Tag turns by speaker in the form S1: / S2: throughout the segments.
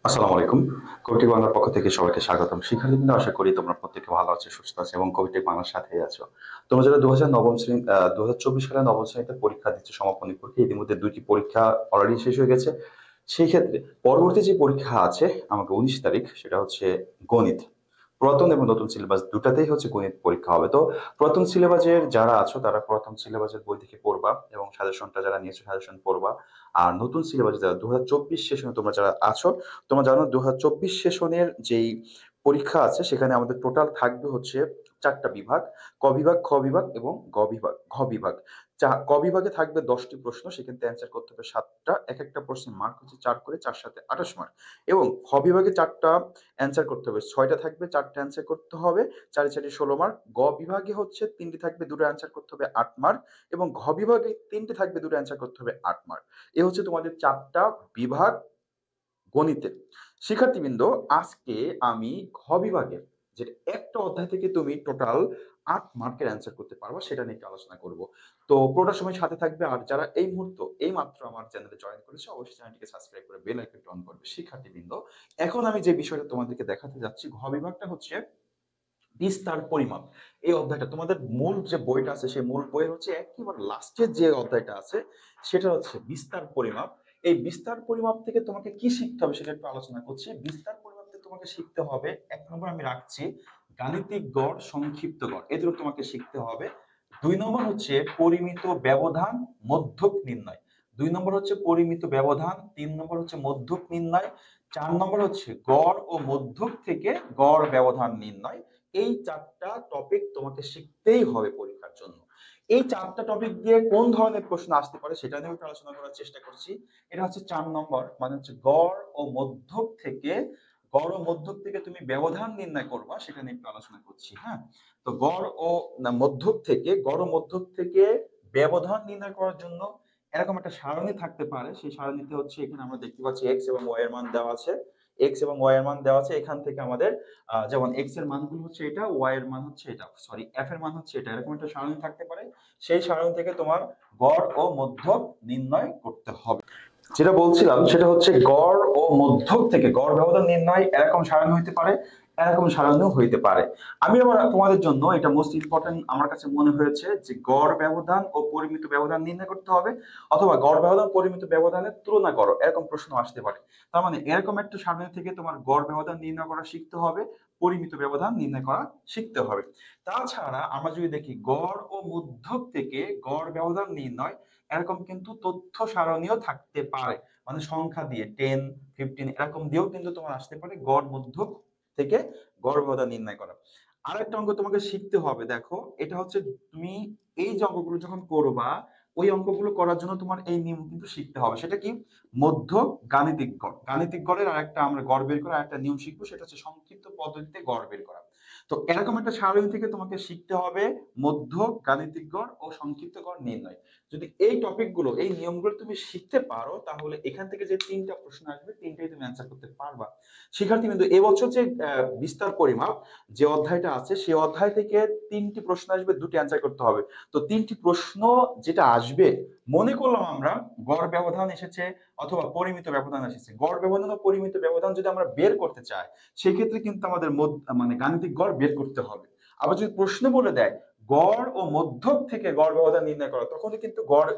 S1: আসসালামু আলাইকুম। কবিটেক বাংলার পক্ষ থেকে সবাইকে স্বাগতম। শিক্ষার্থীবৃন্দ, আশা করি তোমরা প্রত্যেকে ভালো আছো, সুস্থ আছো এবং কবিটেক বাংলার সাথেই আছো। তোমরা যারা 2024 সালে নবম শ্রেণীতে পরীক্ষা দিচ্ছ, সমাপনী পরীক্ষা, ইতিমধ্যে 2টি পরীক্ষা অলরেডি শেষ হয়ে গেছে। সেই ক্ষেত্রে পরবর্তী যে পরীক্ষা আছে আমাকে 19 তারিখ, সেটা হচ্ছে গণিত। পুরাতন এবং নতুন সিলেবাস দুটাতেই হচ্ছে গণিত পরীক্ষা হবে। তো পুরাতন সিলেবাসের যারা আছো তারা পুরাতন সিলেবাসের বই থেকে পড়বা এবং সাজেশনটা যারা নিয়েছো সাজেশন পড়বা। আর নতুন সিলেবাসে যারা 2024 সেশনে তোমরা যারা আছো, তোমরা জানো 2024 সেশনের যেই পরীক্ষা আছে সেখানে আমাদের টোটাল থাকবে হচ্ছে 4টা বিভাগ: ক বিভাগ, খ বিভাগ এবং ঘ বিভাগ। ক বিভাগে থাকবে 10টি প্রশ্ন, সেখানে অ্যান্সার করতে হবে 7টা। এক একটা প্রশ্নের মার্ক হচ্ছে 4 করে, 4 সাথে 28 মার্ক। এবং খ বিভাগে 4টা অ্যান্সার করতে হবে, 6টা থাকবে, 4টা অ্যান্সার করতে হবে, 4 4 16 মার্ক। গ বিভাগে হচ্ছে 3টি থাকবে, 2টো অ্যান্সার করতে হবে 8 মার্ক। এবং ঘ বিভাগে 3টি থাকবে, 2টো অ্যান্সার করতে হবে 8 মার্ক। এ হচ্ছে তোমাদের 4টা বিভাগ গণিতের। শিক্ষার্থীবৃন্দ, আজকে আমি ঘ বিভাগের যেটা একটা অধ্যায় থেকে তুমি টোটাল 8 মার্কের অ্যান্সার করতে পারবা সেটা নিয়ে একটু আলোচনা করব। তো পুরোটা সময় সাথে থাকবে। আর যারা এই মাত্র আমার চ্যানেলে জয়েন করেছে, অবশ্যই চ্যানেলটিকে সাবস্ক্রাইব করে বেল আইকনটি অন করবে। শিক্ষার্থীবৃন্দ, এখন আমি যে বিষয়টা তোমাদেরকে দেখাতে যাচ্ছি, ঘ বিভাগটা হচ্ছে বিস্তার পরিমাপ। এই অধ্যায়টা তোমাদের মূল যে বইটা আছে সেই মূল বইয়ের হচ্ছে একেবারে লাস্টের যে অধ্যায়টা আছে সেটা হচ্ছে বিস্তার পরিমাপ। এই বিস্তার পরিমাপ থেকে তোমাকে কি শিখতে হবে সেটা একটু আলোচনা করছি। বিস্তার পরিমাপ থেকে তোমাকে শিখতে হবে, 1 নম্বর আমি রাখছি গাণিতিক গড়, সংক্ষিপ্ত গড়, এগুলো তোমাকে শিখতে হবে। 2 নম্বর হচ্ছে পরিমিত ব্যবধান, মধ্যক নির্ণয়। 2 নম্বর হচ্ছে পরিমিত ব্যবধান। 3 নম্বর হচ্ছে মধ্যক নির্ণয়। 4 নম্বর হচ্ছে গড় ও মধ্যক থেকে গড় ব্যবধান নির্ণয়। এই 4টা টপিক তোমাকে শিখতেই হবে পরীক্ষার জন্য। এই 4টা টপিক দিয়ে কোন ধরনের প্রশ্ন আসতে পারে সেটা নিয়ে একটু আলোচনা করার চেষ্টা করছি। এটা হচ্ছে 4 নম্বর, মানে হচ্ছে গড় ও মধ্যক থেকে তুমি ব্যবধান নির্ণয় করবা, সেটা নিয়ে একটু আলোচনা করছি। হ্যাঁ, তো গড় ও মধ্যক থেকে ব্যবধান নির্ণয় করার জন্য এরকম একটা সারণী থাকতে পারে। সেই সারণীতে হচ্ছে এখানে আমরা দেখতে পাচ্ছি এক্স এবং ওয়াই এর মান দেওয়া আছে। এখান থেকে আমাদের যেমন এক্স এর মানগুলো হচ্ছে এটা, ওয়াই এর মান হচ্ছে এটা, সরি এফ এর মান হচ্ছে এটা, এরকম একটা সারণী থাকতে পারে। সেই সারণী থেকে তোমার গড় ও মধ্যক নির্ণয় করতে হবে। যেটা বলছিলাম সেটা হচ্ছে গড় ও মধ্যক থেকে গড় ব্যবধান নির্ণয় এরকম সারণী হইতে পারে, এরকম সারণীও হইতে পারে। আমি আবার তোমাদের জন্য এটা মোস্ট ইম্পর্টেন্ট আমার কাছে মনে হয়েছে যে গড় ব্যবধান ও পরিমিত ব্যবধান নির্ণয় করতে হবে, অথবা গড় ব্যবধান পরিমিত ব্যবধানের তুলনা করো, এরকম প্রশ্ন আসতে পারে। তার মানে এরকম একটা সারণী থেকে তোমার গড় ব্যবধান নির্ণয় করা শিখতে হবে, পরিমিত ব্যবধান নির্ণয় করা শিখতে হবে। তাছাড়া আমরা যদি দেখি গড় ও মধ্যক থেকে গড় ব্যবধান নির্ণয়, এরকম কিন্তু তথ্য সারণীও থাকতে পারে, মানে সংখ্যা দিয়ে 10, 15 এরকম দিয়েও কিন্তু তোমার আসতে পারে গড় মধ্যক থেকে গড় ব্যবধান নির্ণয় করা। আরেকটা অঙ্ক তোমাকে শিখতে হবে, দেখো এটা হচ্ছে তুমি এই যে অঙ্কগুলো যখন করবা, ওই অঙ্কগুলো করার জন্য তোমার এই নিয়ম কিন্তু শিখতে হবে। সেটা কি? মধ্য গাণিতিক গড়। গাণিতিক গড়ের আরেকটা আমরা গড় বের করার একটা নিয়ম শিখবো, সেটা হচ্ছে সংক্ষিপ্ত পদ্ধতিতে গড় বের করা। তো এরকম একটা সারণী থেকে তোমাকে শিখতে হবে মধ্য গাণিতিক গড় ও সংক্ষিপ্ত গড় নির্ণয়। যদি এই টপিকগুলো, এই নিয়মগুলো তুমি শিখতে পারো, তাহলে এখান থেকে যে 3টা প্রশ্ন আসবে 3টাই তুমি অ্যান্সার করতে পারবা। শিক্ষার্থী কিন্তু এবছর যে বিস্তার পরিমাপ যে অধ্যায়টা আছে সেই অধ্যায় থেকে 3টি প্রশ্ন আসবে, 2টি অ্যান্সার করতে হবে। তো 3টি প্রশ্ন যেটা আসবে, মনে করলাম আমরা গড় ব্যবধান এসেছে অথবা পরিমিত ব্যবধান এসেছে, গড় ব্যবধান ও পরিমিত ব্যবধান যদি আমরা বের করতে চাই, সেই ক্ষেত্রে কিন্তু আমাদের মানে গাণিতিক গড় বের করতে হবে। আবার যদি প্রশ্ন বলে দেয় গড় ও মধ্যক থেকে গড় ব্যবধান নির্ণয় করা, তখনই কিন্তু গড়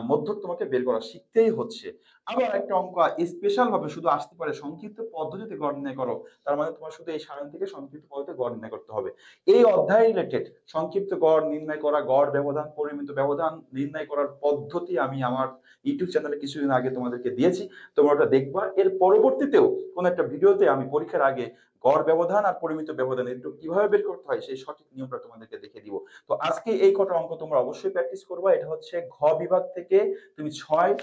S1: মধ্যক তোমাকে বের করা শিখতেই হচ্ছে। আবার একটা অঙ্ক স্পেশাল ভাবে শুধু আসতে পারে সংক্ষিপ্ত পদ্ধতিতে গড় নির্ণয় করো, তার মানে তোমার শুধু এই সারণ থেকে সংক্ষিপ্ত পদ্ধতিতে গড় নির্ণয় করতে হবে। এই অধ্যায় রিলেটেড সংক্ষিপ্ত গড় নির্ণয় করা, গড় ব্যবধান, পরিমিত ব্যবধান নির্ণয় করার পদ্ধতি আমি আমার ইউটিউব চ্যানেলে কিছুদিন আগে তোমাদেরকে দিয়েছি, তোমরা ওটা দেখবা। এর পরবর্তীতেও কোন একটা ভিডিওতে আমি পরীক্ষার আগে গড় ব্যবধান আর পরিমিত ব্যবধান একটু কিভাবে বের করতে হয় সেই সঠিক নিয়মটা তোমাদেরকে দেখে দিব। তো আজকে এই কটা অঙ্ক তোমরা অবশ্যই প্র্যাকটিস করবা। এটা হচ্ছে ঘ বিভাগ থেকে তুমি 6,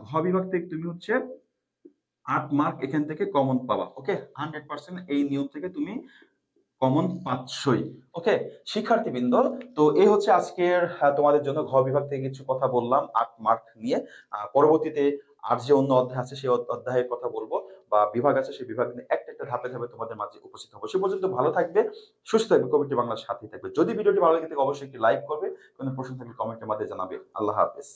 S1: ঘ বিভাগ থেকে তুমি হচ্ছে 8 মার্ক এখান থেকে কমন পাবা। ওকে, 100% এই নিয়ম থেকে তুমি কমন পাচ্ছই। ওকে শিক্ষার্থীবৃন্দ, তো এই হচ্ছে আজকের তোমাদের জন্য ঘ বিভাগ থেকে কিছু কথা বললাম 8 মার্ক নিয়ে। পরবর্তীতে আর যে অন্য অধ্যায় আছে সেই অধ্যায়ের কথা বলবো, বা বিভাগ আছে সেই বিভাগ নিয়ে একটা একটা ধাপে ধাপে তোমাদের মাঝে উপস্থিত হবো। সে পর্যন্ত ভালো থাকবে, সুস্থ থাকবে, কবিটি বাংলার সাথেই থাকবে। যদি ভিডিওটি ভালো লাগে থাকে অবশ্যই একটি লাইক করবে, কোনো প্রশ্ন থাকলে কমেন্টের মাধ্যমে জানাবে। আল্লাহ হাফেজ।